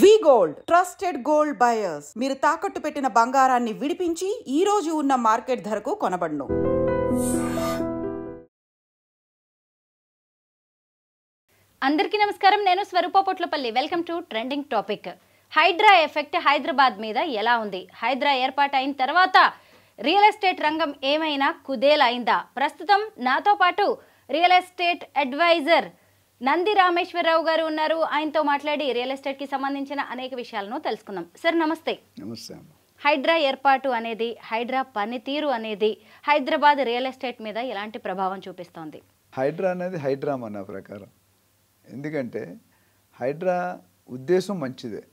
వి gold trusted gold buyers. మీరు తాకట్టు పెట్టిన బంగారాన్ని విడిపించి ఈ రోజు ఉన్న మార్కెట్ ధరకు కొనబడును. అందరికీ నమస్కారం. నేను Swaroopa Potlapalli. Welcome to trending topic. Hydraa effect Hyderabad మీద ఎలా ఉంది? హైడ్రా ఏర్పాటు అయిన తర్వాత రియల్ ఎస్టేట్ రంగం ఏమైనా కుదేలైందా? ప్రస్తుతం నాతో పాటు real estate adviser Nandi Rameshwararao గారు ఉన్నారు. ఆయనతో మాట్లాడి రియల్ ఎస్టేట్ కి సంబంధించిన అనేక విషయాలను తెలుసుకుందాం. సార్ నమస్తే. నమస్తే. హైడ్రా ఏర్పాటు అనేది, హైడ్రా పనితీరు అనేది హైదరాబాద్ రియల్ ఎస్టేట్ మీద ఎలాంటి ప్రభావం చూపిస్తోంది? హైడ్రా అనేది హైడ్రామా నా ప్రకారం. ఎందుకంటే హైడ్రా ఉద్దేశం మంచిదే,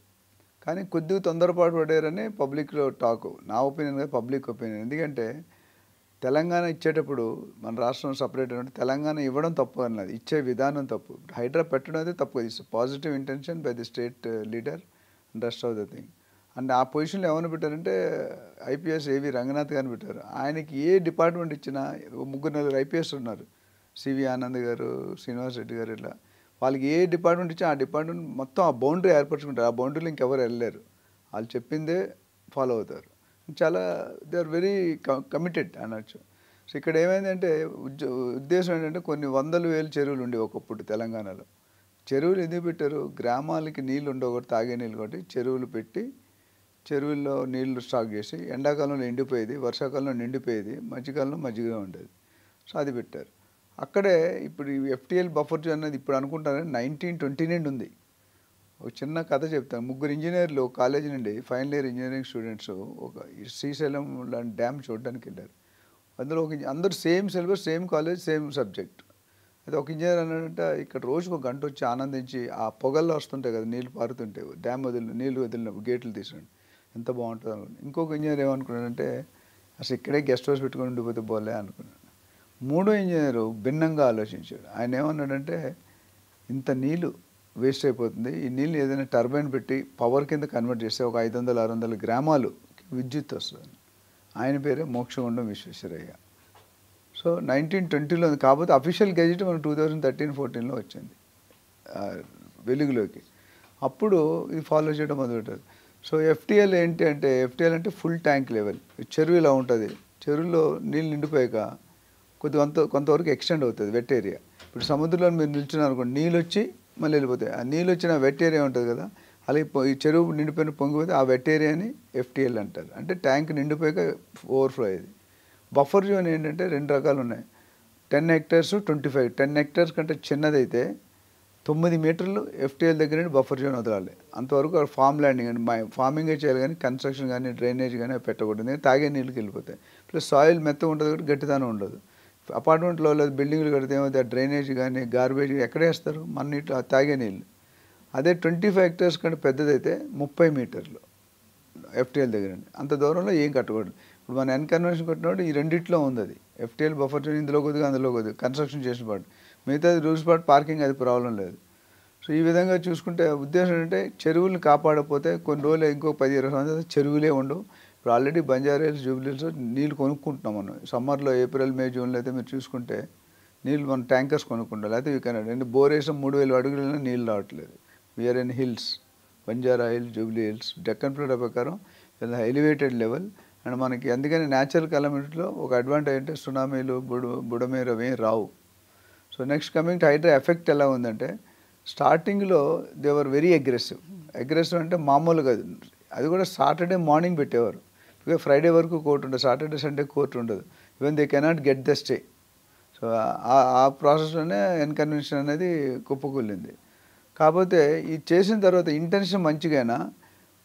కానీ కొద్దిగా తొందరపాటు పడారని పబ్లిక్లో టాక్. నా ఒపీనియన్ కాదు, పబ్లిక్ ఒపీనియన్. ఎందుకంటే తెలంగాణ ఇచ్చేటప్పుడు మన రాష్ట్రం సపరేట్ అంటే తెలంగాణ ఇవ్వడం తప్పు అన్నది, ఇచ్చే విధానం తప్పు. హైడ్రా పెట్టడం అయితే తప్పు. It's positive intention by the state leader and rest of the thing. And ఆ పొజిషన్లో ఏమైనా పెట్టారంటే ఐపీఎస్ ఏవి రంగనాథ్ గారిని పెట్టారు. ఆయనకి ఏ డిపార్ట్మెంట్ ఇచ్చినా ముగ్గురు నలుగురు ఐపీఎస్ ఉన్నారు, సివి ఆనంద్ గారు, శ్రీనివాస్ రెడ్డి గారు, ఇట్లా వాళ్ళకి ఏ డిపార్ట్మెంట్ ఇచ్చినా ఆ డిపార్ట్మెంట్ మొత్తం ఆ బౌండరీ ఏర్పరచుకుంటారు. ఆ బౌండరీలో ఇంకెవరు వెళ్ళలేరు, వాళ్ళు చెప్పిందే ఫాలో అవుతారు. చాలా దే ఆర్ వెరీ కమిటెడ్ అనొచ్చు. సో ఇక్కడ ఏమైందంటే ఉద్దేశం ఏంటంటే కొన్ని వందల వేలు చెరువులు ఉండేవి ఒకప్పుడు తెలంగాణలో. చెరువులు ఎందుకు పెట్టారు? గ్రామాలకి నీళ్ళు ఉండవు, తాగే నీళ్ళు కాబట్టి చెరువులు పెట్టి చెరువుల్లో నీళ్లు స్టాక్ చేసి ఎండాకాలంలో ఎండిపోయేది, వర్షాకాలంలో నిండిపోయేది, మధ్యకాలంలో మజ్జిగగా ఉండేది. సో అది పెట్టారు. అక్కడే ఇప్పుడు ఈ ఎఫ్టీఎల్ బఫర్ జోన్ అనేది ఇప్పుడు అనుకుంటారని 1929 ఉంది. ఒక చిన్న కథ చెప్తాను. ముగ్గురు ఇంజనీర్లు కాలేజీ నుండి ఫైనల్ ఇయర్ ఇంజనీరింగ్ స్టూడెంట్స్ ఒక శ్రీశైలం లాంటి డ్యామ్ చూడడానికి వెళ్ళారు. అందులో అందరూ same syllabus, same college, same subject. అయితే ఒక ఇంజనీర్ అన్నాడంటే ఇక్కడ రోజుకు ఒక గంట వచ్చి ఆనందించి ఆ పొగల్లో వస్తుంటాయి కదా, నీళ్ళు పారుతుంటాయి, డ్యామ్ నీళ్ళు వదిలినప్పుడు గేట్లు తీసుకోండి, ఎంత బాగుంటుంది అనుకున్నాను. ఇంకొక ఇంజనీర్ ఏమనుకున్నాడంటే అసలు ఇక్కడే గెస్ట్ హౌస్ పెట్టుకొని ఉండిపోతే పోలే అనుకున్నాడు. మూడో ఇంజనీరు భిన్నంగా ఆలోచించాడు. ఆయన ఏమన్నాడంటే ఇంత నీళ్ళు వేస్ట్ అయిపోతుంది, ఈ నీళ్ళు ఏదైనా టర్బైన్ పెట్టి పవర్ కింద కన్వర్ట్ చేస్తే ఒక 500-600 గ్రామాలు విద్యుత్ వస్తుంది. ఆయన పేరే మోక్షగుండం విశ్వేశ్వరయ్య. సో 1920లో కాకపోతే అఫీషియల్ గెజిట్ మన 2013-14లో వచ్చింది వెలుగులోకి. అప్పుడు ఇది ఫాలో చేయడం మొదలుపెట్టారు. సో ఎఫ్టీఎల్ ఏంటి అంటే, ఎఫ్టీఎల్ అంటే ఫుల్ ట్యాంక్ లెవెల్. చెరువు ఇలా ఉంటుంది, చెరువులో నీళ్ళు నిండిపోయాక కొంతవరకు ఎక్స్టెండ్ అవుతుంది వెట్ ఏరియా. ఇప్పుడు సముద్రంలో మీరు నిల్చున్నారు అనుకోండి, నీళ్ళు వచ్చి మళ్ళీ వెళ్ళిపోతాయి. ఆ నీళ్ళు వచ్చిన వెట్ ఏరియా ఉంటుంది కదా, అలాగే ఈ చెరువు నిండిపోయిన పొంగిపోతే ఆ వెట్ ఏరియాని ఎఫ్టీఎల్ అంటారు. అంటే ట్యాంక్ నిండిపోయాక ఓవర్ఫ్లో అయ్యేది. బఫర్ జోన్ ఏంటంటే రెండు రకాలు ఉన్నాయి, 10 hectares, 25. 10 hectares కంటే చిన్నదైతే 9 మీటర్లు ఎఫ్టీఎల్ దగ్గర నుండి బఫర్ జోన్ వదలాలి. అంతవరకు ఫామ్ ల్యాండింగ్ అని ఫార్మింగే చేయాలి, కానీ కన్స్ట్రక్షన్ కానీ డ్రైనేజ్ కానీ పెట్టకూడదు. తాగే నీళ్ళకి వెళ్ళిపోతాయి. ప్లస్ సాయిల్ మెత్తగా ఉంటుంది కాబట్టి గట్టిదనం ఉండదు. అపార్ట్మెంట్లో లేదు బిల్డింగ్లు కడితే ఏమవుతుంది, ఆ డ్రైనేజ్ కానీ గార్బేజ్ ఎక్కడ వేస్తారు, మన నీళ్ళు తాగే నీళ్ళు. అదే 25 hectares కంటే పెద్దదైతే 30 మీటర్లు ఎఫ్టీఎల్ దగ్గర. అంత దూరంలో ఏం కట్టకూడదు. ఇప్పుడు మన ఎన్కన్వెన్షన్ కట్టినప్పుడు ఈ రెండిట్లో ఉంది అది ఎఫ్టీఎల్ బఫర్ జోన్. ఇందులో కొద్దిగా అందులో కొద్దిగా కన్స్ట్రక్షన్ చేసిన పాటు, మిగతాది రూల్స్ పాటు పార్కింగ్ అది ప్రాబ్లం లేదు. సో ఈ విధంగా చూసుకుంటే ఉద్దేశం ఏంటంటే చెరువులను కాపాడకపోతే కొన్ని రోజులు ఇంకో 10-20 సంవత్సరాలు చెరువులే ఉండవు. ఇప్పుడు ఆల్రెడీ బంజారా హిల్స్, జూబ్లీ హిల్స్ నీళ్ళు కొనుక్కుంటున్నాం మనం. సమ్మర్లో ఏప్రిల్, మే, జూన్లో అయితే మీరు చూసుకుంటే నీళ్ళు మనం ట్యాంకర్స్ కొనుక్కుంటాం. లేకపోతే యూ కెన్ బోర్ వేసాం 3000 అడుగులైనా నీళ్ళు రావట్లేదు. We are in hills, Banjara Hills, Jubilee Hills, Deccan plateau ప్రకారం ఎలివేటెడ్ లెవెల్. అండ్ మనకి అందుకని న్యాచురల్ కెలామిటీలో ఒక అడ్వాంటేజ్ అంటే సునామీలు, బుడమేరు అవి రావు. So next coming to Hydraa effect ఎలా ఉందంటే, స్టార్టింగ్లో దేవర్ వెరీ అగ్రెసివ్ అంటే మామూలుగా అది కూడా సాటర్డే మార్నింగ్ పెట్టేవారు. ఇక ఫ్రైడే వరకు కోర్టు ఉండదు, సాటర్డే సండే కోర్టు ఉండదు. Even they cannot get the stay. So ఆ ప్రాసెస్లోనే ఎన్కన్వెన్షన్ అనేది కుప్పకూలింది. కాకపోతే ఇది చేసిన తర్వాత ఇంటెన్షన్ మంచిగానా,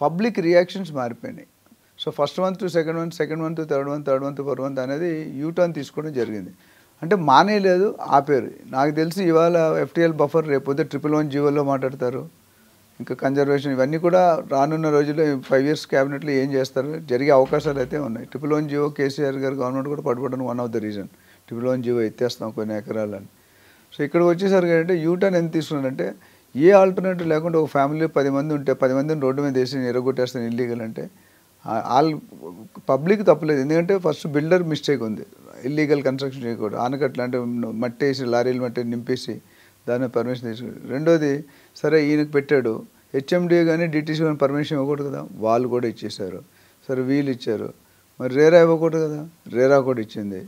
పబ్లిక్ రియాక్షన్స్ మారిపోయినాయి. So first month to second month, third month, fourth month అనేది యూటర్న్ తీసుకోవడం జరిగింది. అంటే మానేయలేదు, ఆపేరు. నాకు తెలిసి ఇవాళ ఎఫ్టీఎల్ బఫర్ రేపొద్దు 111 జీవోలో మాట్లాడతారు. ఇంకా కన్జర్వేషన్ ఇవన్నీ కూడా రానున్న రోజుల్లో 5 years క్యాబినెట్లో ఏం చేస్తారు, జరిగే అవకాశాలు అయితే ఉన్నాయి. 111 జీవో కేసీఆర్ గారు గవర్నమెంట్ కూడా పడిపోవడానికి one of the reason. 111 GO ఎత్తేస్తాం కొన్ని ఎకరాలని. సో ఇక్కడికి వచ్చేసరికి ఏంటంటే యూటర్న్ ఎంత తీసుకున్నారంటే, ఏ ఆల్టర్నేటివ్ లేకుండా ఒక ఫ్యామిలీ 10 మంది ఉంటే 10 మందిని రోడ్డు మీద వేసి ఎరగొట్టేస్తాను ఇల్లీగల్ అంటే పబ్లిక్ తప్పలేదు. ఎందుకంటే ఫస్ట్ బిల్డర్ మిస్టేక్ ఉంది, ఇల్లీగల్ కన్స్ట్రక్షన్ చేయకూడదు. ఆనకట్లు అంటే మట్టి వేసి లారీలు మట్టి నింపేసి దాన్ని పర్మిషన్ తీసుకుని. రెండోది సరే ఈయనకు పెట్టాడు, హెచ్ఎండిఏ కానీ డిటీసీ కానీ పర్మిషన్ ఇవ్వకూడదు కదా, వాళ్ళు కూడా ఇచ్చేశారు. సరే వీళ్ళు ఇచ్చారు, మరి రేరా ఇవ్వకూడదు కదా, రేరా కూడా ఇచ్చింది.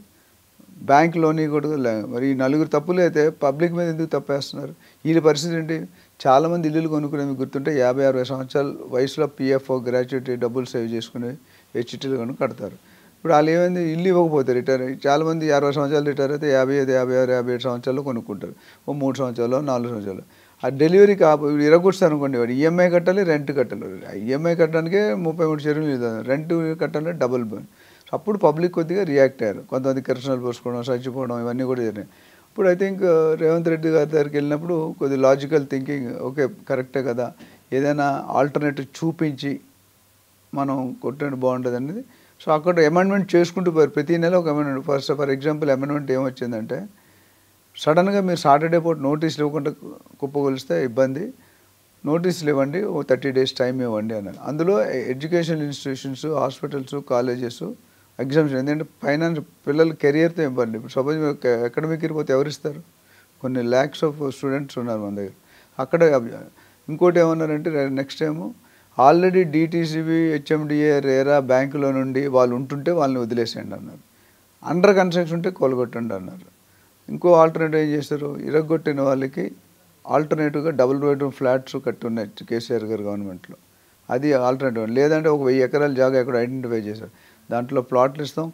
బ్యాంక్ లోన్ ఇవ్వకూడదు. మరి ఈ నలుగురు తప్పులు అయితే పబ్లిక్ మీద ఎందుకు తప్పేస్తున్నారు? వీళ్ళ పరిస్థితి ఏంటి? చాలామంది ఇల్లులు కొనుక్కునే మీకు గుర్తుంటే 50-60 సంవత్సరాల వయసులో పిఎఫ్ఓ గ్రాట్యుటీ డబ్బులు సేవ్ చేసుకుని హెచ్టీలు కనుక కడతారు. ఇప్పుడు వాళ్ళు ఏమైంది, ఇల్లు ఇవ్వకపోతే రిటైర్ చాలామంది 60 సంవత్సరాలు రిటైర్ అయితే 55, 56, 57 సంవత్సరాలు కొనుక్కుంటారు. ఓ 3 సంవత్సరాలు 4 సంవత్సరాలు. ఆ డెలివరీ ఇరగొస్తారు అనుకోండి, వాడు ఈఎంఐ కట్టాలి, రెంట్ కట్టాలి. ఈఎంఐ కట్టడానికే 33 చెరువులు, రెంట్ కట్టాలంటే డబుల్ బర్న్. అప్పుడు పబ్లిక్ కొద్దిగా రియాక్ట్ అయ్యారు. కొంతమంది కిరసనాలు పోసుకోవడం, చచ్చిపోవడం ఇవన్నీ కూడా జరిగినాయి. ఇప్పుడు ఐ థింక్ రేవంత్ రెడ్డి గారి దగ్గరికి వెళ్ళినప్పుడు కొద్ది లాజికల్ థింకింగ్, ఓకే కరెక్టే కదా, ఏదైనా ఆల్టర్నేటివ్ చూపించి మనం కొట్టడం బాగుంటుంది అనేది. సో అక్కడ అమెండ్మెంట్ చేసుకుంటూ పోయారు. ప్రతి నెల ఒక అమెండ్మెంట్. ఫర్ ఎగ్జాంపుల్ అమెండ్మెంట్ ఏమొచ్చిందంటే, సడన్గా మీరు సాటర్డే పూట నోటీసులు ఇవ్వకుండా కుప్పగొలిస్తే ఇబ్బంది, నోటీసులు ఇవ్వండి, ఓ 30 days టైం ఇవ్వండి అన్నారు. అందులో educational institutions, hospitals, colleges exams, ఎందుకంటే ఫైనాన్స్ పిల్లల కెరియర్తో ఇవ్వండి. ఇప్పుడు సపోజ్ అకాడమిక్ ఇరిపోతే ఎవరు ఇస్తారు? కొన్ని ల్యాక్స్ ఆఫ్ స్టూడెంట్స్ ఉన్నారు మన దగ్గర. అక్కడ ఇంకోటి ఏమన్నారంటే, నెక్స్ట్ ఏమో ఆల్రెడీ డిటీసీబీ, హెచ్ఎండిఏ, రేరా బ్యాంకులో నుండి వాళ్ళు ఉంటుంటే వాళ్ళని వదిలేసేయండి అన్నారు. అండర్ కన్స్ట్రక్షన్ ఉంటే కొలగొట్టండి అన్నారు. ఇంకో ఆల్టర్నేటివ్ ఏం చేస్తారు, ఇరగొట్టిన వాళ్ళకి ఆల్టర్నేటివ్గా డబుల్ బెడ్రూమ్ ఫ్లాట్స్ కట్టున్నాయి కేసీఆర్ గారు గవర్నమెంట్లో. అది ఆల్టర్నేటివ్. లేదంటే ఒక 1000 ఎకరాల జాగా ఎక్కడ ఐడెంటిఫై చేశారు, దాంట్లో ప్లాట్లు ఇస్తాం,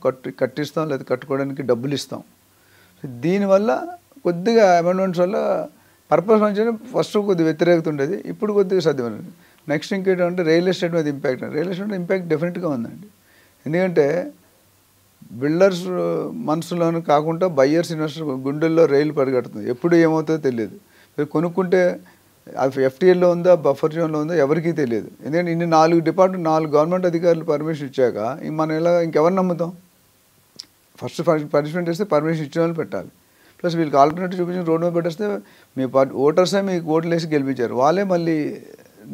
కట్టిస్తాం, లేదా కట్టుకోవడానికి డబ్బులు ఇస్తాం. దీనివల్ల కొద్దిగా అమెండ్మెంట్స్ వల్ల పర్పస్ మంచిగా ఫస్ట్ కొద్దిగా వ్యతిరేకత ఉండేది, ఇప్పుడు కొద్దిగా సాధ్యమైనది. నెక్స్ట్ ఇంకేంటంటే రియల్ ఎస్టేట్ మీద ఇంపాక్ట్. రియల్ ఎస్టేట్ మీద ఇంపాక్ట్ డెఫినెట్గా ఉందండి. ఎందుకంటే బిల్డర్స్ మనసులోనే కాకుండా బయ్యర్స్, ఇన్వెస్టర్ గుండెల్లో రైలు పరిగెడుతుంది. ఎప్పుడు ఏమవుతుందో తెలియదు. కొనుక్కుంటే అది ఎఫ్టీఎల్లో ఉందా, బఫర్ జోన్లో ఉందా ఎవరికీ తెలియదు. ఎందుకంటే ఇన్ని 4 డిపార్ట్మెంట్, 4 గవర్నమెంట్ అధికారులు పర్మిషన్ ఇచ్చాక మనం ఎలా ఇంకెవరు నమ్ముతాం? ఫస్ట్ పనిష్మెంట్ ఇస్తే పర్మిషన్ ఇచ్చిన వాళ్ళు పెట్టాలి. ప్లస్ వీళ్ళకి ఆల్టర్నేటివ్ చూపించి రోడ్ మీద పెట్టేస్తే మీ ఓటర్సే మీకు ఓట్లు వేసి గెలిపించారు, వాళ్ళే మళ్ళీ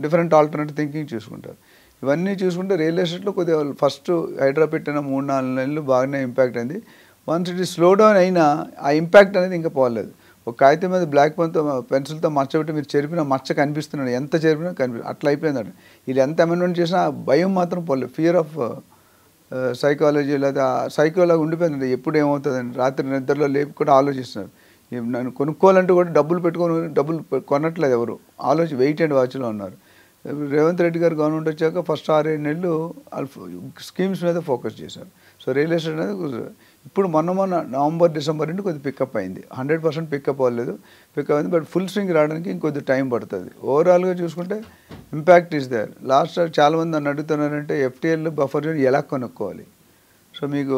డిఫరెంట్ ఆల్టర్నేటివ్ థింకింగ్ చూసుకుంటారు. ఇవన్నీ చూసుకుంటే రియల్ ఎస్టేట్లో కొద్దిగా ఫస్ట్ హైడ్రా పెట్టిన 3-4 నెలలు బాగానే ఇంపాక్ట్ అయింది. వన్స్ ఇట్ స్లో డౌన్ అయినా ఆ ఇంపాక్ట్ అనేది ఇంకా పోలేదు. ఒక కాగితం మీద బ్లాక్ పెన్సిల్తో మచ్చ పెట్టి మీరు చెరిపిన మచ్చ కనిపిస్తున్నాడు, ఎంత చెరిపినా అట్లా అయిపోయిందండి. వీళ్ళు ఎంత అమెండ్మెంట్ చేసినా భయం మాత్రం పోలేదు. ఫియర్ ఆఫ్ సైకాలజీ లేదా సైకోలాగా ఉండిపోయిందండి. ఎప్పుడు ఏమవుతుందండి, రాత్రి నిద్రలో లేపి కూడా ఆలోచిస్తున్నారు. నన్ను కొనుక్కోవాలంటే కూడా డబ్బులు కొనట్లేదు ఎవరు, వెయిట్ అండ్ వాచ్లో ఉన్నారు. రేవంత్ రెడ్డి గారు గవర్నమెంట్ వచ్చాక ఫస్ట్ 6-7 నెలలు స్కీమ్స్ మీద ఫోకస్ చేశారు. సో రియల్ ఎస్టేట్ అనేది ఇప్పుడు మొన్న నవంబర్, డిసెంబర్ నుండి కొద్దిగా పికప్ అయింది. 100% పికప్ అవ్వలేదు, పికప్ అయింది. బట్ ఫుల్ స్వింగ్ రావడానికి ఇంకొద్ది టైం పడుతుంది. ఓవరాల్గా చూసుకుంటే ఇంపాక్ట్ ఈస్ దేర్. లాస్ట్ చాలామంది నన్ను అడుగుతున్నారంటే ఎఫ్టీఎల్ బఫర్ జోన్ ఎలా కొనుక్కోవాలి. సో మీకు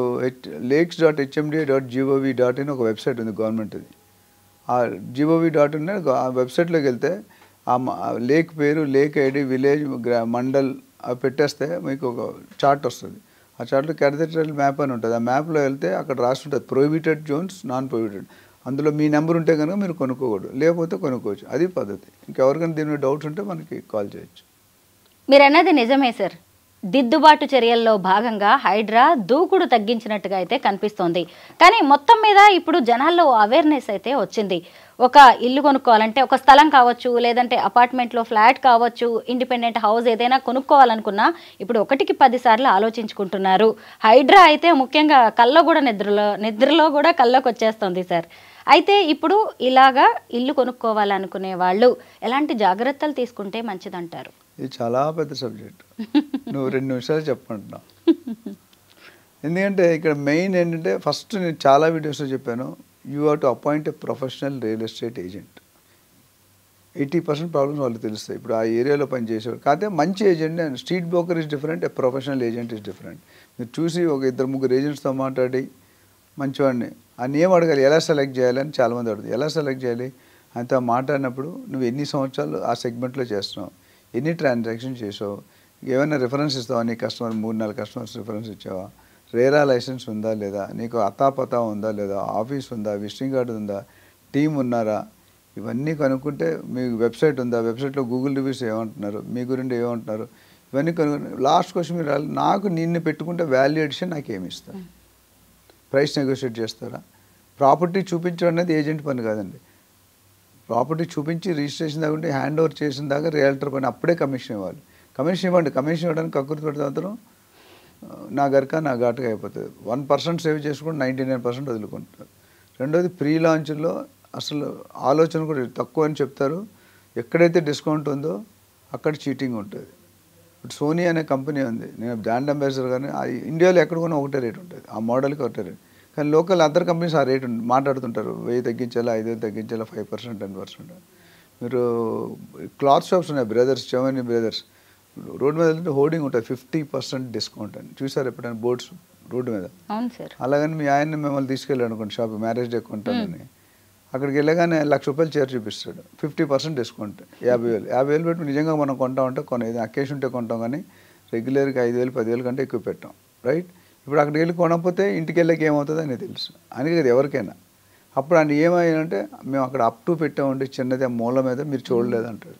lakes.hmda.gov.in ఒక వెబ్సైట్ ఉంది గవర్నమెంట్ది. ఆ gov.in ఆ వెబ్సైట్లోకి వెళ్తే ఆ లేక్ పేరు, లేక్ ఐడి, విలేజ్, మండల్ అవి పెట్టేస్తే మీకు ఒక చార్ట్ వస్తుంది. ఆ చార్ట్లో క్యాటగరీ మ్యాప్ అని ఉంటుంది. ఆ మ్యాప్లో వెళ్తే అక్కడ రాసి ఉంటుంది ప్రొహిబిటెడ్ జోన్స్, నాన్ ప్రొహిబిటెడ్. అందులో మీ నెంబర్ ఉంటే కనుక మీరు కొనుక్కోకూడదు, లేకపోతే కొనుక్కోవచ్చు. అది పద్ధతి. ఇంకెవరికైనా దీని మీద డౌట్స్ ఉంటే మనకి కాల్ చేయొచ్చు. మీరు అన్నది నిజమే సార్. దిద్దుబాటు చర్యల్లో భాగంగా హైడ్రా దూకుడు తగ్గించినట్టుగా అయితే కనిపిస్తోంది. కానీ మొత్తం మీద ఇప్పుడు జనాల్లో అవేర్నెస్ అయితే వచ్చింది. ఒక ఇల్లు కొనుక్కోవాలంటే, ఒక స్థలం కావచ్చు, లేదంటే అపార్ట్మెంట్లో ఫ్లాట్ కావచ్చు, ఇండిపెండెంట్ హౌస్ ఏదైనా కొనుక్కోవాలనుకున్నా ఇప్పుడు 1కి 10 సార్లు ఆలోచించుకుంటున్నారు. హైడ్రా అయితే ముఖ్యంగా నిద్రలో కూడా కల్లోకి వచ్చేస్తుంది సార్. అయితే ఇప్పుడు ఇలాగా ఇల్లు కొనుక్కోవాలనుకునే వాళ్ళు ఎలాంటి జాగ్రత్తలు తీసుకుంటే మంచిదంటారు? ఇది చాలా పెద్ద సబ్జెక్ట్. నువ్వు 2 నిమిషాలు చెప్పంటున్నావు. ఎందుకంటే ఇక్కడ మెయిన్ ఏంటంటే, ఫస్ట్ నేను చాలా వీడియోస్లో చెప్పాను, you have to appoint a professional real estate agent. 80% problems వాళ్ళకి తెలుస్తాయి. ఇప్పుడు ఆ ఏరియాలో పనిచేసేవారు కాకపోతే మంచి agent. And street broker is different, a professional agent is different. మీరు చూసి ఒక 2-3 ఏజెంట్స్తో మాట్లాడి మంచివాడిని అని ఏం అడగాలి, ఎలా సెలెక్ట్ చేయాలి అని చాలామంది అడుగుతారు. ఎలా సెలెక్ట్ చేయాలి అంతా మాట్లాడినప్పుడు నువ్వు ఎన్ని సంవత్సరాలు ఆ సెగ్మెంట్లో చేస్తున్నావు, ఎన్ని ట్రాన్సాక్షన్ చేసావు, ఏమైనా రిఫరెన్స్ ఇస్తావా, నీ కస్టమర్ 3-4 కస్టమర్స్ రిఫరెన్స్ ఇచ్చావా, రేరా లైసెన్స్ ఉందా లేదా, నీకు అతాపతా ఉందా లేదా, ఆఫీస్ ఉందా, విజిటింగ్ కార్డు ఉందా, టీం ఉన్నారా, ఇవన్నీ కనుక్కుంటే మీకు వెబ్సైట్ ఉందా, వెబ్సైట్లో గూగుల్ రివ్యూస్ ఏమంటున్నారు, మీ గురించి ఏమంటున్నారు, ఇవన్నీ కనుక్కుంటే లాస్ట్ క్వశ్చన్ మీరు నాకు నిన్ను పెట్టుకుంటే వాల్యూ ఎడిషన్ నాకేమి ఇస్తారు, ప్రైస్ నెగోషియేట్ చేస్తారా. ప్రాపర్టీ చూపించడం అనేది ఏజెంట్ పని కాదండి. ప్రాపర్టీ చూపించి రిజిస్ట్రేషన్ దాకా ఉంటే హ్యాండ్ ఓవర్ చేసిన దాకా రియల్టర్ పైన అప్పుడే కమిషన్ ఇవ్వాలి. కమిషన్ ఇవ్వండి, కమిషన్ ఇవ్వడానికి కక్కుర్తి పెడితే మాత్రం నా గరక నా ఘాటుగా అయిపోతుంది. 1% సేవ్ చేసుకుంటే 99% వదులుకుంటారు. రెండోది ప్రీ లాంచ్లో అసలు ఆలోచన కూడా తక్కువ అని చెప్తారు. ఎక్కడైతే డిస్కౌంట్ ఉందో అక్కడ చీటింగ్ ఉంటుంది. ఇప్పుడు సోనీ అనే కంపెనీ ఉంది, నేను బ్రాండ్ అంబాసిడర్, కానీ ఇండియాలో ఎక్కడ కొన్నా ఒకటే రేట్ ఉంటుంది, ఆ మోడల్కి ఒకటే రేట్. కానీ లోకల్ అదర్ కంపెనీస్ ఆ రేట్ మాట్లాడుతుంటారు, 1000 తగ్గించాలా, 5000 తగ్గించాలా, 5%, 10%. మీరు క్లాత్ షాప్స్ ఉన్నాయి, బ్రదర్స్, చవని బ్రదర్స్, రోడ్డు మీద వెళ్తుంటే హోర్డింగ్ ఉంటుంది 50% డిస్కౌంట్ అని. చూసారు ఎప్పుడైనా బోర్డ్స్ రోడ్డు మీద? అవును సార్. అలాగని మీ ఆయన మిమ్మల్ని తీసుకెళ్ళాడు అనుకోండి షాప్, మ్యారేజ్ డే కొంటానని, అక్కడికి వెళ్ళగానే ₹1,00,000 చీర చూపిస్తాడు, 50% డిస్కౌంట్, 50,000. 50,000 పెట్టి నిజంగా మనం కొంటామంటే ఏదైనా అకేషన్ ఉంటే కొంటాం, కానీ రెగ్యులర్గా 5,000, 10,000 కంటే ఎక్కువ పెట్టాం, రైట్? ఇప్పుడు అక్కడికి వెళ్ళి కొనకపోతే ఇంటికి వెళ్ళక ఏమవుతుందో అని తెలుసు, అందుకే కదా ఎవరికైనా. అప్పుడు ఆయన ఏమైందంటే, మేము అక్కడ అప్ టు పెట్టామండి చిన్నది, ఆ మూల మీద మీరు చూడలేదంటాడు.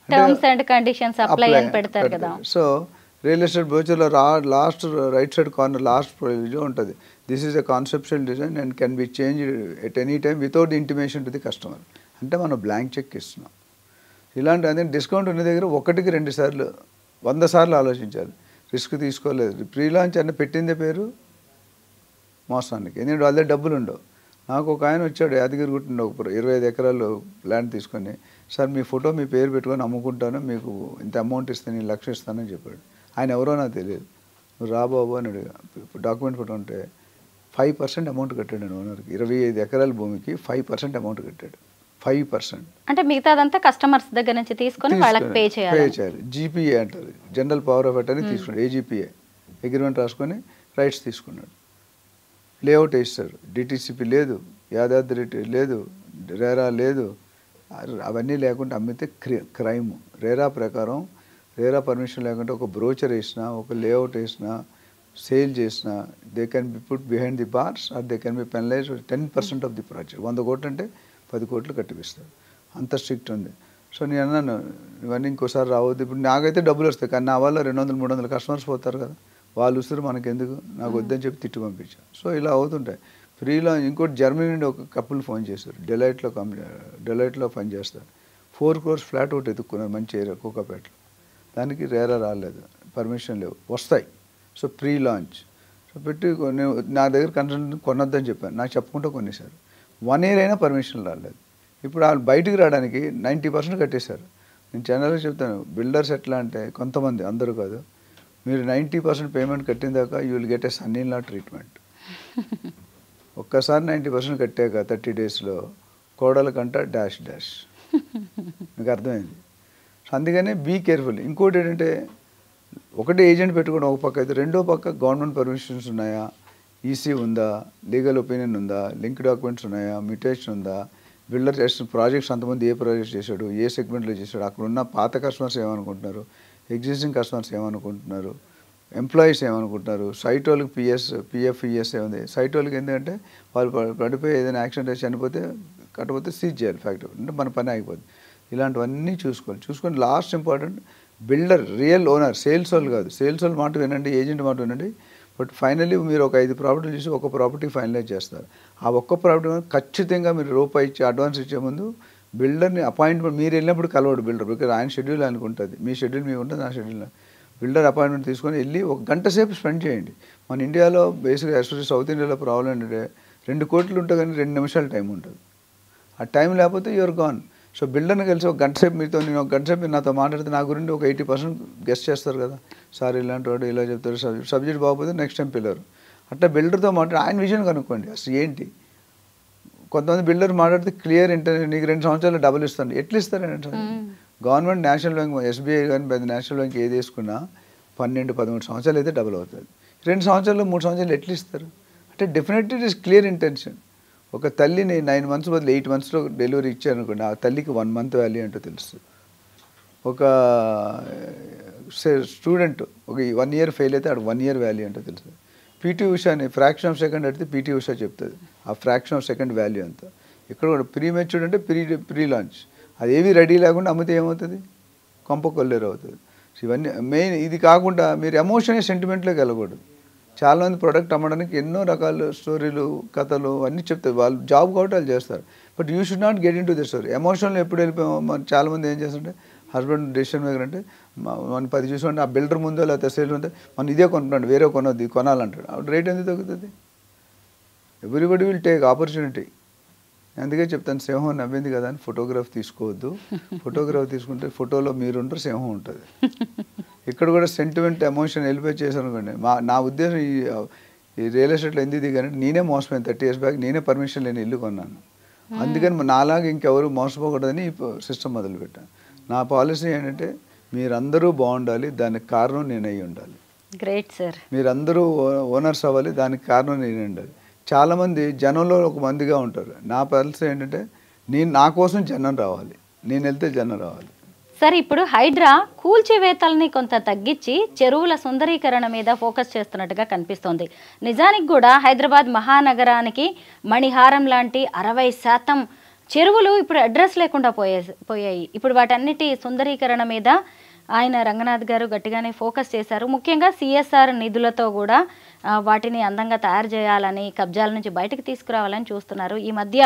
టర్మ్స్ అండ్ కండిషన్స్ అప్లై అని పెడతారు కదా. సో రియల్ ఎస్టేట్ బ్రోచర్లో last right side corner last provision ఉంటుంది, this is a conceptual design and can be change at any time without intimation to the customer. అంటే మనం బ్లాంక్ చెక్ ఇస్తున్నాం. ఇలాంటి అదే డిస్కౌంట్ ఉన్న దగ్గర 1కి 2 సార్లు 100 సార్లు ఆలోచించాలి, రిస్క్ తీసుకోలేదు. ప్రీ లాంచ్ అని పెట్టిందే పేరు మోసానికి, ఎందుకంటే వాళ్ళ డబ్బులు ఉండవు. నాకు ఒక ఆయన వచ్చాడు, యాదగిరిగుట్ట ఒక 25 ఎకరాలు ల్యాండ్ తీసుకొని, సార్ మీ ఫోటో మీ పేరు పెట్టుకొని అమ్ముకుంటాను, మీకు ఇంత అమౌంట్ ఇస్తాను, నేను 1,00,000 ఇస్తానని చెప్పాడు. ఆయన ఎవరో నాకు తెలియదు. నువ్వు రాబాబు అని అడిగా, డాక్యుమెంట్ ఫోటో ఉంటే 5% అమౌంట్ కట్టాడు అండి ఓనర్కి. 25 ఎకరాల భూమికి 5% అమౌంట్ కట్టాడు. 5% అంటే మిగతా అదంతా కస్టమర్స్ దగ్గర నుంచి తీసుకొని వాళ్ళకి పే చేయాలి. జీపీఏ అంటారు, జనరల్ పవర్ ఆఫ్ అటర్నీ తీసుకున్నాడు, ఏజీపీఏ అగ్రిమెంట్ రాసుకొని రైట్స్ తీసుకున్నాడు. లేఅవుట్ వేస్తారు, డిటీసీపీ లేదు, యాదాద్రి లేదు, రేరా లేదు, అవన్నీ లేకుండా అమ్మితే క్రైమ్. రేరా ప్రకారం రేరా పర్మిషన్ లేకుండా ఒక బ్రోచర్ వేసినా, ఒక లేఅవుట్ వేసినా, సేల్ చేసినా, they can be put behind the bars or they can be penalise 10% of the project. 100 కోట్లు అంటే 10 కోట్లు కట్టిపిస్తారు, అంత స్ట్రిక్ట్ ఉంది. సో నేను అన్నాను, ఇవన్నీ ఇంకోసారి రావద్దు. ఇప్పుడు నాకైతే డబ్బులు వస్తాయి, కానీ నా వల్ల 200, 300 కస్టమర్స్ పోతారు కదా, వాళ్ళు వస్తారు, మనకెందుకు, నాకు వద్దని చెప్పి తిట్టి పంపించాను. సో ఇలా అవుతుంటాయి. ఫ్రీలో ఇంకోటి జర్మనీ నుండి ఒక కపుల్ ఫోన్ చేశారు, డెలైట్లో పని చేస్తారు, 4 crores ఫ్లాట్ ఒకటి ఎత్తుక్కున్నారు మంచి ఏరియా కోకాపేటలో. దానికి రేరా రాలేదు, పర్మిషన్ లేవు, వస్తాయి. సో ప్రీ లాంచ్ సో పెట్టి నేను నా దగ్గర కన్సల్ట్ కొనొద్దని చెప్పాను, నాకు చెప్పుకుంటూ కొనేసారు. 1 year అయినా పర్మిషన్ రాలేదు. ఇప్పుడు వాళ్ళు బయటికి రావడానికి 90% కట్టేశారు. నేను జనరల్గా చెప్తాను, బిల్డర్స్ ఎట్లా అంటే కొంతమంది, అందరూ కాదు, మీరు 90% పేమెంట్ కట్టిన దాకా you will get a son in law treatment. ఒక్కసారి 90% కట్టాక 30 daysలో కోడల కంట డాష్ మీకు అర్థమైంది. అందుకనే బీ కేర్ఫుల్. ఇంకోటి ఏంటంటే, ఒకటి ఏజెంట్ పెట్టుకోవడం ఒక పక్క అయితే, రెండో పక్క గవర్నమెంట్ పర్మిషన్స్ ఉన్నాయా, ఈసీ ఉందా, లీగల్ ఒపీనియన్ ఉందా, లింక్ డాక్యుమెంట్స్ ఉన్నాయా, మ్యూటేషన్ ఉందా, బిల్డర్ చేసిన ప్రాజెక్ట్స్ అంతమంది ఏ ప్రాజెక్ట్స్ చేశాడు, ఏ సెగ్మెంట్లో చేశాడు, అక్కడ ఉన్న పాత కస్టమర్స్ ఏమనుకుంటున్నారు, ఎగ్జిస్టింగ్ కస్టమర్స్ ఏమనుకుంటున్నారు, ఎంప్లాయీస్ ఏమనుకుంటున్నారు, సైట్ వాళ్ళకి పిఎఫ్ ఈఎస్ ఏముంది. సైట్ వాళ్ళకి ఎందుకంటే వాళ్ళు పడిపోయి ఏదైనా యాక్సిడెంట్ అయితే చనిపోతే కట్టపోతే సీజ్ చేయాలి ఫ్యాక్టరీ, అంటే మన పని ఆగిపోద్ది. ఇలాంటివన్నీ చూసుకొని last important builder, real owner, sales వాళ్ళు కాదు. సేల్స్ వాళ్ళు మాట వినండి, ఏజెంట్ మాట వినండి. బట్ ఫైనల్లీ మీరు ఒక 5 ప్రాపర్టీలు చూసి ఒక ప్రాపర్టీ ఫైనలైజ్ చేస్తారు. ఆ ఒక్క ప్రాపర్టీ ఖచ్చితంగా మీరు రూపాయి ఇచ్చి అడ్వాన్స్ ఇచ్చే ముందు బిల్డర్ని అపాయింట్మెంట్, మీరు వెళ్ళినప్పుడు కలవడు బిల్డర్, బికాజ్ ఆయన షెడ్యూల్ అనుకుంటుంది, మీ షెడ్యూల్ మీకు ఉంటుంది, నా షెడ్యూల్. బిల్డర్ అపాయింట్మెంట్ తీసుకొని వెళ్ళి 1 గంట సేపు స్పెండ్ చేయండి. మన ఇండియాలో బేసిక్గా ఎస్పెషల్లీ సౌత్ ఇండియాలో ప్రాబ్లం ఏంటంటే 2 కోట్లు ఉంటే కానీ 2 నిమిషాల టైం ఉంటుంది. ఆ టైం లేకపోతే యూఆర్ గాన్. సో బిల్డర్ని కలిసి 1 గంట సేపు మీతో, నేను 1 గంట సేపు మీరు నాతో మాట్లాడితే నా గురించి ఒక 80% గెస్ట్ చేస్తారు కదా, సార్ ఇలాంటి వాడు ఇలా చెప్తారు, సబ్జెక్ట్ బాగోపోతే నెక్స్ట్ టైం పిల్లరు. అట్లా బిల్డర్తో మాట్లాడి ఆయన విజన్ కనుక్కోండి అసలు ఏంటి. కొంతమంది బిల్డర్ మాట్లాడితే క్లియర్ ఇంటర్వ్యూ, నీకు 2 సంవత్సరాలు డబ్బులు ఇస్తాను, ఎట్లా ఇస్తారంటే గవర్నమెంట్ నేషనల్ బ్యాంక్, ఎస్బీఐ కానీ పెద్ద నేషనల్ బ్యాంక్ ఏది వేసుకున్నా 12-13 సంవత్సరాలు అయితే డబుల్ అవుతుంది. 2 సంవత్సరాలు 3 సంవత్సరాలు ఎట్లా ఇస్తారు అంటే definitely it is clear intention. ఒక తల్లిని 9 months బదులు 8 monthsలో డెలివరీ ఇచ్చారనుకోండి, ఆ తల్లికి 1 month వాల్యూ అంటూ తెలుస్తుంది. ఒక స్టూడెంట్ ఒక 1 year ఫెయిల్ అయితే ఆడు 1 year వాల్యూ అంటూ తెలుస్తుంది. పీటీ ఉషాని ఫ్రాక్షన్ ఆఫ్ సెకండ్ అడిగితే పీటీ ఉషా చెప్తుంది ఆ ఫ్రాక్షన్ ఆఫ్ సెకండ్ వాల్యూ అంతా. ఇక్కడ కూడా ప్రీ మెచ్యూర్డ్ అంటే ప్రీ లాంచ్, అది ఏవి రెడీ లేకుండా అమ్మితే ఏమవుతుంది, కొంప కొల్లేరు అవుతుంది. ఇవన్నీ మెయిన్. ఇది కాకుండా మీరు ఎమోషన్ సెంటిమెంట్లోకి వెళ్ళకూడదు. చాలామంది ప్రొడక్ట్ అమ్మడానికి ఎన్నో రకాల స్టోరీలు కథలు అన్నీ చెప్తారు. వాళ్ళు జాబ్ కాబట్టి వాళ్ళు చేస్తారు. But you should not get in to the story. Emotional ఎప్పుడు వెళ్ళిపోయామో మన చాలామంది ఏం చేస్తుంటే హస్బెండ్ డెసిషన్ మేకర్ అంటే మన 10 చూసుకుంటే ఆ బిల్డర్ ముందో లేకపోతే సేల్ ఉంటే మనం ఇదే కొనుక్కుంటాడు, వేరే కొనొద్దు, కొనాలంటాడు. అప్పుడు రేట్ ఎందుకు తగ్గుతుంది? Everybody will take opportunity. అందుకే చెప్తాను, సింహం నవ్వింది కదా అని ఫోటోగ్రాఫ్ తీసుకోవద్దు. ఫోటోగ్రాఫ్ తీసుకుంటే ఫోటోలో మీరుంటారు, సింహం ఉంటుంది. ఇక్కడ కూడా సెంటిమెంట్ ఎమోషన్ వెళ్ళిపోయి చేశాను అనుకోండి. నా ఉద్దేశం ఈ రియల్ ఎస్టేట్లో ఎందుకు దిగానంటే నేనే మోసపోయాను. 30 years బ్యాక్ నేనే పర్మిషన్ లేని ఇల్లు కొన్నాను. అందుకని నాలాగా ఇంకెవరు మోసపోకూడదని ఈ సిస్టమ్ మొదలుపెట్టాను. నా పాలసీ ఏంటంటే మీరందరూ బాగుండాలి, దానికి కారణం నేను అయ్యి ఉండాలి. Great sir. మీరందరూ ఓనర్స్ అవ్వాలి, దానికి కారణం నేను ఉండాలి. చాలామంది జనంలో ఒక మందిగా ఉంటారు. నా పాలసీ ఏంటంటే నా కోసం జనం రావాలి, నేను వెళ్తే జనం రావాలి. సార్, ఇప్పుడు హైడ్రా కూల్చివేతల్ని కొంత తగ్గించి చెరువుల సుందరీకరణ మీద ఫోకస్ చేస్తున్నట్టుగా కనిపిస్తోంది. నిజానికి కూడా హైదరాబాద్ మహానగరానికి మణిహారం లాంటి 60% చెరువులు ఇప్పుడు అడ్రస్ లేకుండా పోయాయి. ఇప్పుడు వాటన్నిటి సుందరీకరణ మీద ఆయన రంగనాథ్ గారు గట్టిగానే ఫోకస్ చేశారు. ముఖ్యంగా సిఎస్ఆర్ నిధులతో కూడా వాటిని అందంగా తయారు చేయాలని, కబ్జాల నుంచి బయటకు తీసుకురావాలని చూస్తున్నారు. ఈ మధ్య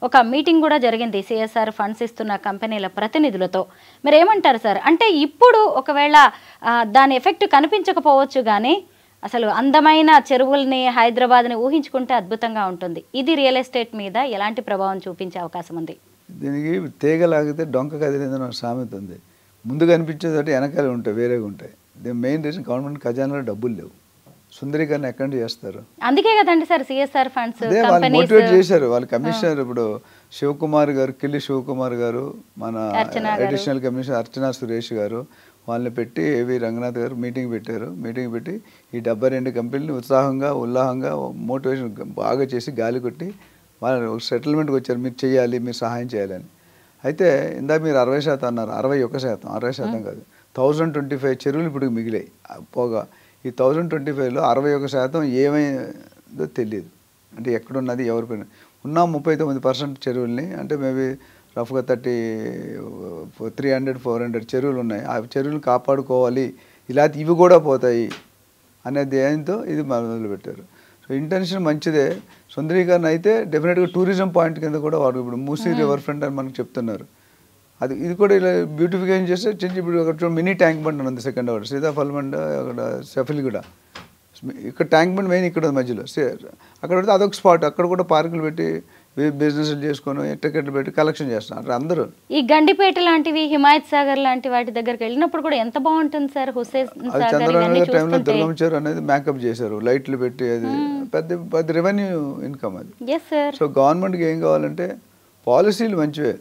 ఒక మీటింగ్ కూడా జరిగింది సిఎస్ఆర్ ఫండ్స్ ఇస్తున్న కంపెనీల ప్రతినిధులతో. మీరు ఏమంటారు సార్? అంటే ఇప్పుడు ఒకవేళ దాని ఎఫెక్ట్ కనిపించకపోవచ్చు, కానీ అసలు అందమైన చెరువుల్ని హైదరాబాద్ని ఊహించుకుంటే అద్భుతంగా ఉంటుంది. ఇది రియల్ ఎస్టేట్ మీద ఎలాంటి ప్రభావం చూపించే అవకాశం ఉంది? దీనికి తీగలాగితే డొంక కదిలిందని ఒక సామెత ఉంది. ముందు కనిపించేది వెనకాల ఉంటాయి, వేరేగా ఉంటాయి. దీని మెయిన్ రీజన్ గవర్నమెంట్ ఖజానాలో డబ్బులు లేవు. సుందరీకరణ ఎక్కడ చేస్తారు? అందుకే కదండి సార్ సిఎస్ఆర్ ఫండ్స్ మోటివేట్ చేశారు. వాళ్ళు కమిషనర్ ఇప్పుడు శివకుమార్ గారు, కిల్లి శివకుమార్ గారు, మన అడిషనల్ కమిషనర్ అర్చనా సురేష్ గారు, వాళ్ళని పెట్టి ఏవి రంగనాథ్ గారు మీటింగ్ పెట్టారు. మీటింగ్ పెట్టి ఈ 72 కంపెనీలు ఉల్లాహంగా మోటివేషన్ బాగా చేసి గాలి కొట్టి వాళ్ళు సెటిల్మెంట్కి వచ్చారు. మీరు చేయాలి, మీరు సహాయం చేయాలని. అయితే ఇందాక మీరు 60% అన్నారు. 61%, 60% కాదు, 1025 చెరువులు ఇప్పుడు మిగిలాయి. పోగా ఈ 1025లో 61% ఏమైందో తెలియదు. అంటే ఎక్కడున్నది, ఎవరి పైన ఉన్న 39% చెరువుల్ని, అంటే మేబీ రఫ్గా 300-400 చెరువులు ఉన్నాయి. ఆ చెరువులు కాపాడుకోవాలి, ఇలా ఇవి కూడా పోతాయి అనేది ఏంతో ఇది మొదలుపెట్టారు. సో ఇంటెన్షన్ మంచిదే. సుందరీకరణ అయితే డెఫినెట్గా టూరిజం పాయింట్ కింద కూడా వాడు ఇప్పుడు మూసీ రివర్ ఫ్రంట్ అని మనకు చెప్తున్నారు. ఇది కూడా ఇలా బ్యూటిఫికేషన్ చేస్తే ఇప్పుడు అక్కడ మినీ ట్యాంక్ బండ్ ఉంది, సెకండ్ ఒకటి సీతాఫలం బండ్, అక్కడ సెఫిల్ కూడా. ఇక్కడ ట్యాంక్ బండ్ మెయిన్ ఇక్కడ మధ్యలో అక్కడ పెడితే అదొక స్పాట్. అక్కడ కూడా పార్కులు పెట్టి బిజినెస్లు చేసుకొని టికెట్లు పెట్టి కలెక్షన్ చేస్తున్నారు అందరూ. ఈ గండిపేట లాంటివి, హిమాయత్ సాగర్ లాంటి వాటి దగ్గరికి వెళ్ళినప్పుడు కూడా ఎంత బాగుంటుంది సార్. చంద్రబాబు టైంలో దుర్గం చెరువు అనేది మేకప్ చేశారు, లైట్లు పెట్టి. అది పెద్ద రెవెన్యూ ఇన్కమ్ అది. సో గవర్నమెంట్కి ఏం కావాలంటే పాలసీలు మంచివే,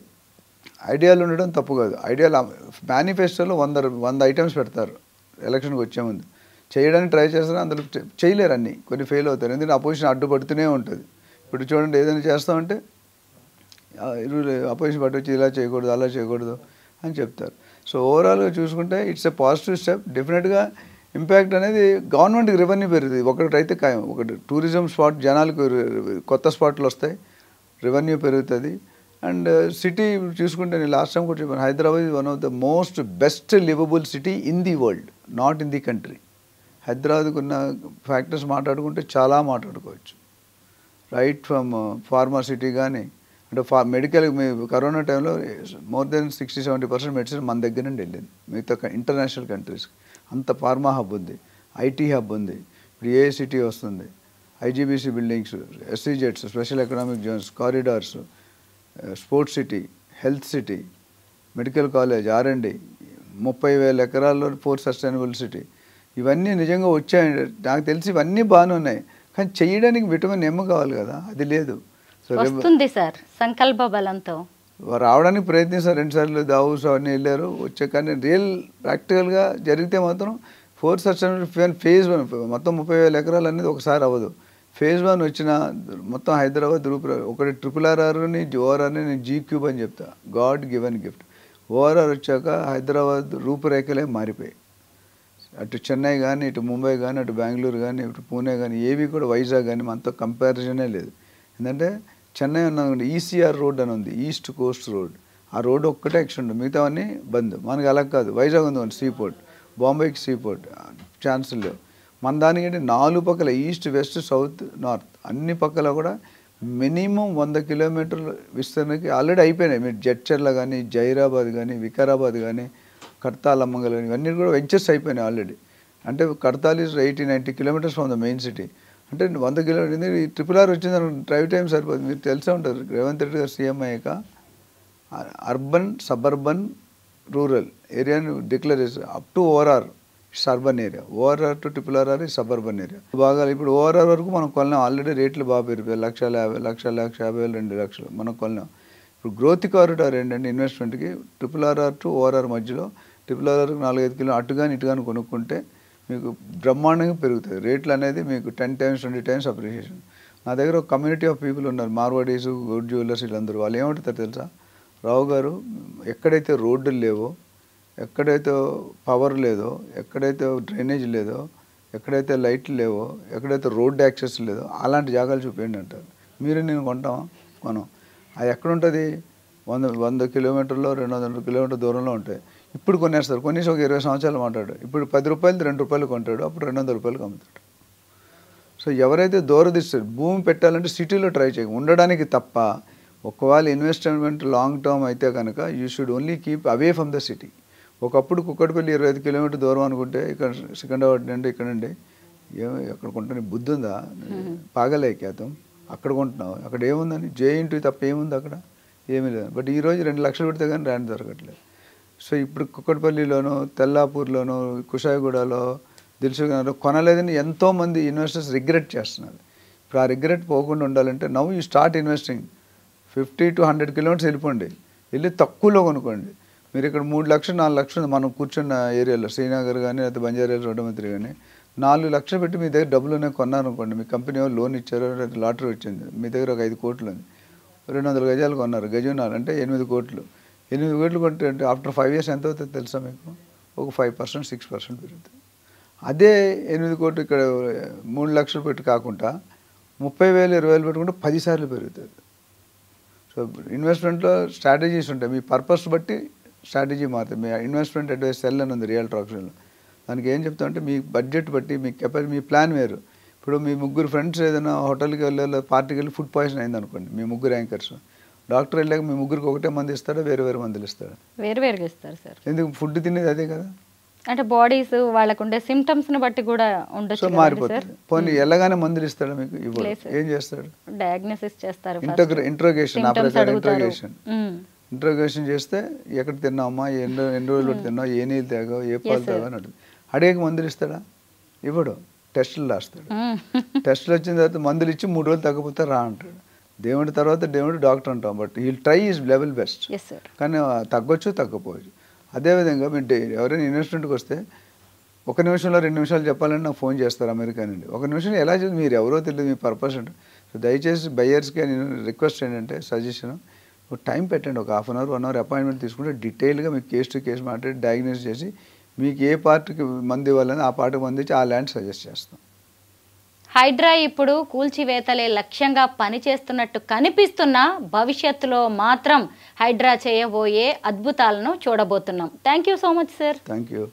ఐడియాలు ఉండడం తప్పు కాదు. ఐడియాలు మేనిఫెస్టోలో 100 ఐటమ్స్ పెడతారు ఎలక్షన్కి వచ్చే ముందు. చేయడానికి ట్రై చేస్తారు, అందులో చేయలేరు, అన్నీ కొన్ని ఫెయిల్ అవుతారు. ఎందుకంటే అపోజిషన్ అడ్డుపడుతూనే ఉంటుంది. ఇప్పుడు చూడండి, ఏదైనా చేస్తామంటే అపోజిషన్ పట్టు వచ్చి ఇలా చేయకూడదు, అలా చేయకూడదు అని చెప్తారు. సో ఓవరాల్గా చూసుకుంటే ఇట్స్ ఎ పాజిటివ్ స్టెప్. డెఫినెట్గా ఇంపాక్ట్ అనేది గవర్నమెంట్కి రెవెన్యూ పెరుగుతుంది. ఒకటైతే ఖాయం, ఒకటి టూరిజం స్పాట్, జనాలకు కొత్త స్పాట్లు వస్తాయి, రెవెన్యూ పెరుగుతుంది. అండ్ సిటీ చూసుకుంటే నేను లాస్ట్ టైం కూడా చెప్పాను, Hyderabad is one of the most best liveable city in the world, not in the country. హైదరాబాద్కు ఉన్న ఫ్యాక్టర్స్ మాట్లాడుకుంటే చాలా మాట్లాడుకోవచ్చు. రైట్ ఫ్రమ్ ఫార్మాసిటీ కానీ, అంటే మెడికల్ కరోనా టైంలో మోర్ దెన్ 60-70% మెడిసిన్ మన దగ్గర నుండి వెళ్ళింది మిగతా ఇంటర్నేషనల్ కంట్రీస్కి. అంత ఫార్మా హబ్ ఉంది, ఐటీ హబ్ ఉంది. ఇప్పుడు ఏఐసిటీ వస్తుంది, ఐజీబీసీ బిల్డింగ్స్, ఎస్సీజెట్స్, special economic zones, corridors, sports city, health city, medical college, R&D, 30,000 ఎకరాల్లో 4 సస్టైనబుల్ సిటీ. ఇవన్నీ నిజంగా వచ్చాయండి. నాకు తెలిసి ఇవన్నీ బాగానే ఉన్నాయి, కానీ చేయడానికి విటమిన్ ఎమ్ కావాలి కదా, అది లేదు. వస్తుంది సార్ సంకల్ప బలంతో. రావడానికి ప్రయత్నిస్తారు, 2 సార్లు దావూస్ అవన్నీ వెళ్ళారు, వచ్చే. కానీ రియల్ ప్రాక్టికల్గా జరిగితే మాత్రం 4 సస్టైనబుల్ ఫేజ్ 1 మొత్తం 30,000 ఎకరాలు అనేది ఒకసారి అవ్వదు. ఫేజ్ 1 వచ్చిన మొత్తం హైదరాబాద్ ఒకటి RRRని ORRని నేను G³ అని చెప్తా, గాడ్ గివెన్ గిఫ్ట్. ORR వచ్చాక హైదరాబాద్ రూపురేఖలే మారిపోయాయి. అటు చెన్నై కానీ, ఇటు ముంబై కానీ, అటు బెంగళూరు కానీ, ఇటు పూణే కానీ, ఏవి కూడా, వైజాగ్ కానీ మనతో కంపారిజనే లేదు. ఎందుకంటే చెన్నై ఉన్నది ECR రోడ్ అని ఉంది, ఈస్ట్ కోస్ట్ రోడ్. ఆ రోడ్ ఒక్కటే ఎక్స్టెండ్, మిగతావన్నీ బంద్. మనకి అలా కాదు, వైజాగ్ ఉంది సీ పోర్ట్, బాంబేకి సీ పోర్ట్, ఛాన్స్ లేవు. మన దానికి అంటే 4 పక్కల ఈస్ట్ వెస్ట్ సౌత్ నార్త్ అన్ని పక్కల కూడా మినిమం 100 కిలోమీటర్ల విస్తరణకి ఆల్రెడీ అయిపోయినాయి. మీరు జడ్చర్ల కానీ, జైరాబాద్ కానీ, వికారాబాద్ కానీ, కడతాల్ అమ్మంగల్ కానీ ఇవన్నీ కూడా వెంచర్స్ అయిపోయినాయి ఆల్రెడీ. అంటే Kadthal is 80-90 kilometres from the main city. అంటే 100 కిలోమీటర్ RRR వచ్చింది డ్రైవ్ టైం సరిపోతుంది. మీరు తెలిసే ఉంటారు, రేవంత్ రెడ్డి గారు సీఎం అయ్యాక అర్బన్, సబర్బన్, రూరల్ ఏరియాని డిక్లేర్ చేస్తారు. Up to ORR it's urban area, ORR to RRR is suburban area. బాగా ఇప్పుడు ORR వరకు మనం కొన్నాం. ఆల్రెడీ రేట్లు బాగా పెరిగిపోయాయి. 1,50,000 2 లక్షలు మనం కొన్నాం. ఇప్పుడు గ్రోత్ కారిడార్ ఏంటంటే ఇన్వెస్ట్మెంట్కి RRR టు ORR మధ్యలో RRRకి 4-5 కిలో అటు కానీ ఇటు కానీ కొనుక్కుంటే మీకు బ్రహ్మాండంగా పెరుగుతుంది రేట్లు అనేది. మీకు 10 times 20 times అప్రిషియేషన్. నా దగ్గర ఒక కమ్యూనిటీ ఆఫ్ పీపుల్ ఉన్నారు, మార్వాడీస్, గుడ్ జ్యువెలర్స్, వీళ్ళందరూ. వాళ్ళు ఏమంటారు తెలుసా, రావు గారు ఎక్కడైతే రోడ్డులు లేవో, ఎక్కడైతే పవర్ లేదో, ఎక్కడైతే డ్రైనేజ్ లేదో, ఎక్కడైతే లైట్లు లేవో, ఎక్కడైతే రోడ్ యాక్సెస్ లేదో అలాంటి జాగాలు చూపించండి అంటారు. మీరు నేను కొంటామా? కొనం. అది ఎక్కడుంటుంది? 100 కిలోమీటర్లో 200 కిలోమీటర్ దూరంలో ఉంటాయి. ఇప్పుడు కొనేస్తారు. కొనేసి ఒక 20 సంవత్సరాలు మాట్లాడు. ఇప్పుడు 10 రూపాయలు 2 రూపాయలు కొంటాడు, అప్పుడు 200 రూపాయలకు అమ్ముతాడు. సో ఎవరైతే దూరదిస్తారు భూమి పెట్టాలంటే సిటీలో ట్రై చేయ ఉండడానికి తప్ప, ఒకవేళ ఇన్వెస్ట్మెంట్ లాంగ్ టర్మ్ అయితే కనుక you should only keep away from the city. ఒకప్పుడు కుక్కటిపల్లి 25 కిలోమీటర్ దూరం అనుకుంటే ఇక్కడ సికింద్రాబాద్ నుండి ఇక్కడ నుండి అక్కడ కొంటున్న బుద్ధి ఉందా? పాగలే క్యాతం అక్కడ కొంటున్నావు. అక్కడ ఏముందని JNT తప్ప ఏముంది అక్కడ? ఏమీ లేదు. బట్ ఈరోజు 2 లక్షలు పెడితే కానీ ల్యాండ్ దొరకట్లేదు. సో ఇప్పుడు కుక్కటిపల్లిలోను, తెల్లాపూర్లోను, కుషాయిగూడలో, దిల్సుఖ్నగర్లో కొనలేదని ఎంతోమంది ఇన్వెస్టర్స్ రిగ్రెట్ చేస్తున్నారు. ఇప్పుడు ఆ రిగ్రెట్ పోకుండా ఉండాలంటే now you start investing. 50 to 100 kilometres వెళ్ళిపోండి, వెళ్ళి తక్కువలో కొనుక్కోండి. మీరు ఇక్కడ 3 లక్షలు 4 లక్షలు మనం కూర్చున్న ఏరియాలో శ్రీనగర్ కానీ లేకపోతే బంజారాహిల్స్, రోడ్డమంత్రి కానీ 4 లక్షలు పెట్టి మీ దగ్గర డబ్బులునే కొన్నారనుకోండి, మీ కంపెనీ వాళ్ళు లోన్ ఇచ్చారో లాటరీ వచ్చింది, మీ దగ్గర ఒక 5 కోట్లు ఉంది, 200 గజాలు కొన్నారు, గజునాలు అంటే 8 కోట్లు. 8 కోట్లు కొంటే అంటే ఆఫ్టర్ 5 years ఎంత అవుతుంది తెలుసా మీకు? ఒక 5% 6% పెరుగుతుంది. అదే 8 కోట్లు ఇక్కడ 3 లక్షలు పెట్టి కాకుండా 30,000 20,000 పెట్టుకుంటే 10 సార్లు పెరుగుతుంది. సో ఇన్వెస్ట్మెంట్లో స్ట్రాటజీస్ ఉంటాయి. మీ పర్పస్ బట్టి స్ట్రాటజీ మారుతుంది. మీ ఇన్వెస్ట్మెంట్ అడ్వైస్ సెల్ అని ఉంది రియల్ ట్రాక్షన్లో. దానికి ఏం చెప్తామంటే మీ బడ్జెట్ బట్టి, మీ కెపాసిటీ, మీ ప్లాన్ వేరు. ఇప్పుడు మీ 3 ఫ్రెండ్స్ ఏదైనా హోటల్కి వెళ్ళి పార్టీకి వెళ్ళి ఫుడ్ పాయిజన్ అయింది అనుకోండి, మీ 3 యాంకర్స్, డాక్టర్ వెళ్ళాక మీ 3కి ఒకటే మంది ఇస్తాడా, వేరే వేరే మందులు ఇస్తాడా? వేరువేరుగా ఇస్తారు సార్. ఎందుకు? ఫుడ్ తినేది అదే కదా. అంటే బాడీస్ వాళ్ళకు ఉండే సిమ్టమ్స్ని బట్టి కూడా ఉండొచ్చు. సో మారిపోతుంది. పోనీ ఎలాగానే మందులు ఇస్తాడా మీకు? ఇవ్వడు. ఏం చేస్తాడు? డయాగ్నోసిస్ చేస్తారు. ఇంట్రోగేషన్, నా ప్రకారం ఇంట్రోగేషన్ చేస్తే ఎక్కడ తిన్నావమ్మా, ఎన్ని రోజులు తిన్నావు, ఏ నీళ్ళు తాగావు, ఏ పాలు తాగావు అని అడుగు. అడిగాక మందులు ఇస్తాడా? ఇవ్వడు. టెస్టులు రాస్తాడు. టెస్టులు వచ్చిన తర్వాత మందులు ఇచ్చి 3 రోజులు తగ్గపోతే రా అంటాడు. దేవుడి తర్వాత దేవుడు డాక్టర్ అంటాం. But he'll try his level best. కానీ తగ్గొచ్చు, తగ్గపోవచ్చు. అదేవిధంగా మీరు ఎవరైనా ఇన్వెస్ట్మెంట్కి వస్తే 1 నిమిషంలో 2 నిమిషాలు చెప్పాలని నాకు ఫోన్ చేస్తారు అమెరికా నుండి. 1 నిమిషం ఎలా చేసి మీరు ఎవరో తెలియదు, మీ పర్పస్ అంటే. సో దయచేసి బయ్యర్స్కి నేను రిక్వెస్ట్ ఏంటంటే, సజెషన్, టైం పెట్టండి. ఒక 1/2 hour 1 hour అపాయింట్మెంట్ తీసుకుంటే డీటెయిల్గా మీకు కేస్ టు కేసు మాట్లాడి డయాగ్నోస్ చేసి మీకు ఏ పార్ట్కి మంది ఇవ్వాలని ఆ పార్ట్కి మంది ఇచ్చి ఆ ల్యాండ్ సజెస్ట్ చేస్తాం. హైడ్రా ఇప్పుడు కూల్చివేతలే లక్ష్యంగా పనిచేస్తున్నట్టు కనిపిస్తున్నా భవిష్యత్తులో మాత్రం హైడ్రా చేయబోయే అద్భుతాలను చూడబోతున్నాం. Thank you so much sir. Thank you.